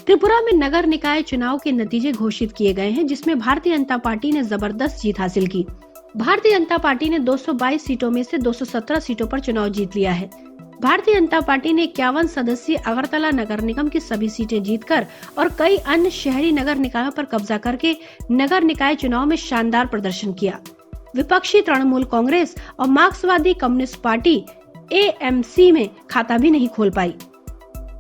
त्रिपुरा में नगर निकाय चुनाव के नतीजे घोषित किए गए हैं, जिसमें भारतीय जनता पार्टी ने जबरदस्त जीत हासिल की। भारतीय जनता पार्टी ने 222 सीटों में से 217 सीटों पर चुनाव जीत लिया है। भारतीय जनता पार्टी ने 51 सदस्यीय अगरतला नगर निगम की सभी सीटें जीतकर और कई अन्य शहरी नगर निकायों पर कब्जा करके नगर निकाय चुनाव में शानदार प्रदर्शन किया। विपक्षी तृणमूल कांग्रेस और मार्क्सवादी कम्युनिस्ट पार्टी AMC में खाता भी नहीं खोल पाई।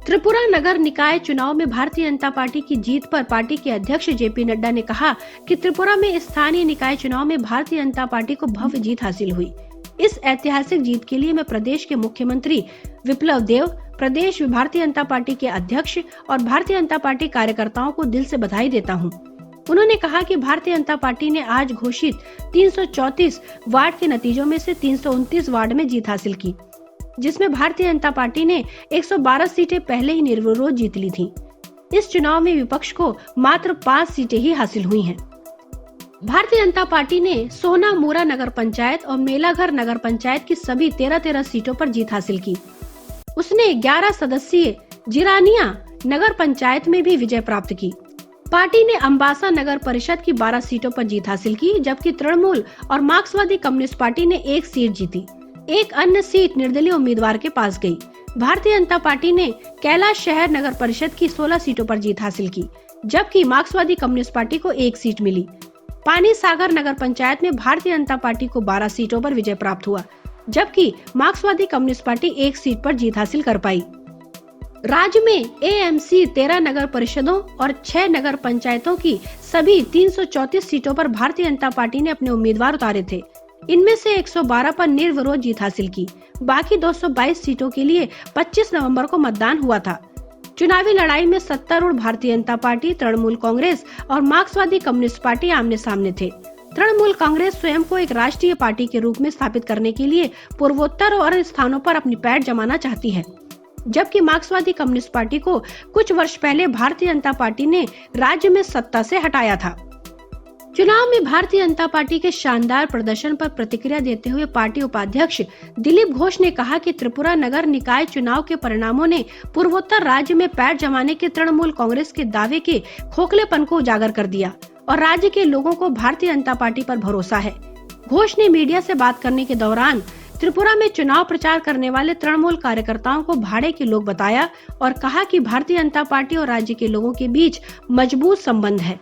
त्रिपुरा नगर निकाय चुनाव में भारतीय जनता पार्टी की जीत पर पार्टी के अध्यक्ष JP नड्डा ने कहा कि त्रिपुरा में स्थानीय निकाय चुनाव में भारतीय जनता पार्टी को भव्य जीत हासिल हुई। इस ऐतिहासिक जीत के लिए मैं प्रदेश के मुख्यमंत्री विप्लव देव, प्रदेश भारतीय जनता पार्टी के अध्यक्ष और भारतीय जनता पार्टी कार्यकर्ताओं को दिल से बधाई देता हूं। उन्होंने कहा कि भारतीय जनता पार्टी ने आज घोषित 334 वार्ड के नतीजों में से 329 वार्ड में जीत हासिल की, जिसमें भारतीय जनता पार्टी ने 112 सीटें पहले ही निर्विरोध जीत ली थीं। इस चुनाव में विपक्ष को मात्र 5 सीटें ही हासिल हुई हैं। भारतीय जनता पार्टी ने सोना मूरा नगर पंचायत और मेलाघर नगर पंचायत की सभी 13 सीटों पर जीत हासिल की। उसने 11 सदस्यीय जिरानिया नगर पंचायत में भी विजय प्राप्त की। पार्टी ने अम्बासा नगर परिषद की 12 सीटों पर जीत हासिल की, जबकि तृणमूल और मार्क्सवादी कम्युनिस्ट पार्टी ने 1 सीट जीती। एक अन्य सीट निर्दलीय उम्मीदवार के पास गई। भारतीय जनता पार्टी ने कैलाश शहर नगर परिषद की 16 सीटों पर जीत हासिल की, जबकि मार्क्सवादी कम्युनिस्ट पार्टी को 1 सीट मिली। पानी सागर नगर पंचायत में भारतीय जनता पार्टी को 12 सीटों पर विजय प्राप्त हुआ, जबकि मार्क्सवादी कम्युनिस्ट पार्टी 1 सीट पर जीत हासिल कर पाई। राज्य में AMC 13 नगर परिषदों और 6 नगर पंचायतों की सभी 334 सीटों पर भारतीय जनता पार्टी ने अपने उम्मीदवार उतारे थे। इनमें से 112 पर निर्विरोध जीत हासिल की। बाकी 222 सीटों के लिए 25 नवंबर को मतदान हुआ था। चुनावी लड़ाई में सत्तारूढ़ भारतीय जनता पार्टी, तृणमूल कांग्रेस और मार्क्सवादी कम्युनिस्ट पार्टी आमने सामने थे। तृणमूल कांग्रेस स्वयं को एक राष्ट्रीय पार्टी के रूप में स्थापित करने के लिए पूर्वोत्तर और स्थानों पर अपनी पैठ जमाना चाहती है, जबकि मार्क्सवादी कम्युनिस्ट पार्टी को कुछ वर्ष पहले भारतीय जनता पार्टी ने राज्य में सत्ता से हटाया था। चुनाव में भारतीय जनता पार्टी के शानदार प्रदर्शन पर प्रतिक्रिया देते हुए पार्टी उपाध्यक्ष दिलीप घोष ने कहा कि त्रिपुरा नगर निकाय चुनाव के परिणामों ने पूर्वोत्तर राज्य में पैर जमाने के तृणमूल कांग्रेस के दावे के खोखलेपन को उजागर कर दिया और राज्य के लोगों को भारतीय जनता पार्टी पर भरोसा है। घोष ने मीडिया से बात करने के दौरान त्रिपुरा में चुनाव प्रचार करने वाले तृणमूल कार्यकर्ताओं को भाड़े के लोग बताया और कहा कि भारतीय जनता पार्टी और राज्य के लोगों के बीच मजबूत संबंध है।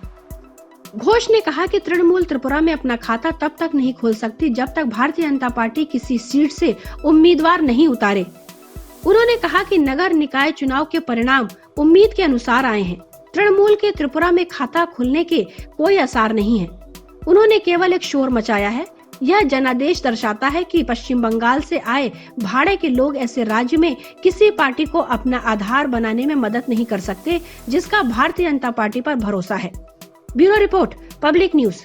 घोष ने कहा कि तृणमूल त्रिपुरा में अपना खाता तब तक नहीं खोल सकती जब तक भारतीय जनता पार्टी किसी सीट से उम्मीदवार नहीं उतारे। उन्होंने कहा कि नगर निकाय चुनाव के परिणाम उम्मीद के अनुसार आए हैं। तृणमूल के त्रिपुरा में खाता खुलने के कोई आसार नहीं है। उन्होंने केवल एक शोर मचाया है। यह जनादेश दर्शाता है कि पश्चिम बंगाल से आए भाड़े के लोग ऐसे राज्य में किसी पार्टी को अपना आधार बनाने में मदद नहीं कर सकते जिसका भारतीय जनता पार्टी पर भरोसा है। Bureau report, public news.